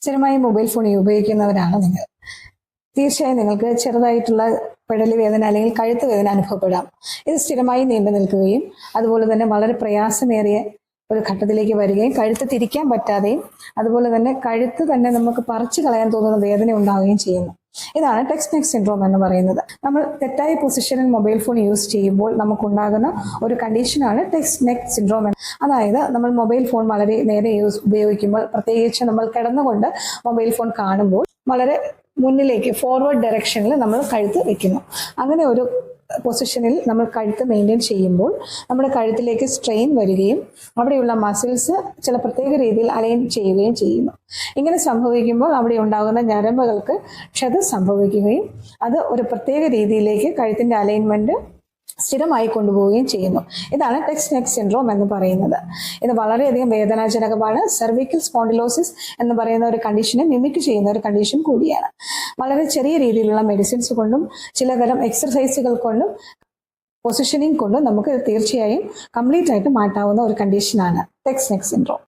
സ്ഥിരമായി mobile phone ഉപയോഗിക്കുന്നവരാണ് നിങ്ങൾ. തീർച്ചയായും നിങ്ങൾക്ക് ചെറുതായിട്ടുള്ള പെടലി വേദന അല്ലെങ്കിൽ കഴുത്ത് വേദന അനുഭവപ്പെടാം. ഇത് സ്ഥിരമായി നീണ്ടു നിൽക്കുകയും അതുപോലെ തന്നെ വളരെ പ്രയാസമേറിയ ഒരു ഘട്ടത്തിലേക്ക് വരികയും കഴുത്ത് തിരിക്കാൻ പറ്റാതെയും അതുപോലെ തന്നെ കഴുത്ത് തന്നെ നമുക്ക് പറിച്ചു കളയാൻ തോന്നുന്ന വേദന ഉണ്ടാവുകയും ചെയ്യുന്നു. ഇതാണ് ടെക്സ്റ്റ് നെക്ക് സിൻഡ്രോം എന്ന് പറയുന്നത്. നമ്മൾ തെറ്റായ പൊസിഷനിൽ മൊബൈൽ ഫോൺ യൂസ് ചെയ്യുമ്പോൾ നമുക്കുണ്ടാകുന്ന ഒരു കണ്ടീഷനാണ് ടെക്സ്റ്റ് നെക്ക് സിൻഡ്രോം. അതായത് നമ്മൾ മൊബൈൽ ഫോൺ വളരെ നേരെ ഉപയോഗിക്കുമ്പോൾ, പ്രത്യേകിച്ച് നമ്മൾ കിടന്നുകൊണ്ട് മൊബൈൽ ഫോൺ കാണുമ്പോൾ വളരെ മുന്നിലേക്ക് ഫോർവേഡ് ഡയറക്ഷനിൽ നമ്മൾ കഴുത്ത് വെക്കുന്നു. അങ്ങനെ ഒരു പൊസിഷനിൽ നമ്മൾ കഴുത്ത് മെയിൻറ്റെയിൻ ചെയ്യുമ്പോൾ നമ്മുടെ കഴുത്തിലേക്ക് സ്ട്രെയിൻ വരികയും അവിടെയുള്ള മസിൽസ് ചില പ്രത്യേക രീതിയിൽ അലൈൻ ചെയ്യുകയും ചെയ്യുന്നു. ഇങ്ങനെ സംഭവിക്കുമ്പോൾ അവിടെ ഉണ്ടാകുന്ന ഞരമ്പുകൾക്ക് ക്ഷതം സംഭവിക്കുകയും അത് ഒരു പ്രത്യേക രീതിയിലേക്ക് കഴുത്തിൻ്റെ അലൈൻമെൻറ്റ് സ്ഥിരമായി കൊണ്ടുപോവുകയും ചെയ്യുന്നു. ഇതാണ് ടെക്സ്റ്റ് നെക്ക് സിൻഡ്രോം എന്ന് പറയുന്നത്. ഇത് വളരെയധികം വേദനാജനകമാണ്. സെർവിക്കൽ സ്പോണ്ടിലോസിസ് എന്ന് പറയുന്ന ഒരു കണ്ടീഷനെ മിമിക് ചെയ്യുന്ന ഒരു കണ്ടീഷൻ കൂടിയാണ്. വളരെ ചെറിയ രീതിയിലുള്ള മെഡിസിൻസ് കൊണ്ടും ചിലതരം എക്സർസൈസുകൾ കൊണ്ടും പൊസിഷനിങ് കൊണ്ടും നമുക്ക് തീർച്ചയായും കംപ്ലീറ്റ് ആയിട്ട് മാറ്റാവുന്ന ഒരു കണ്ടീഷനാണ് ടെക്സ്റ്റ് നെക്ക് സിൻഡ്രോം.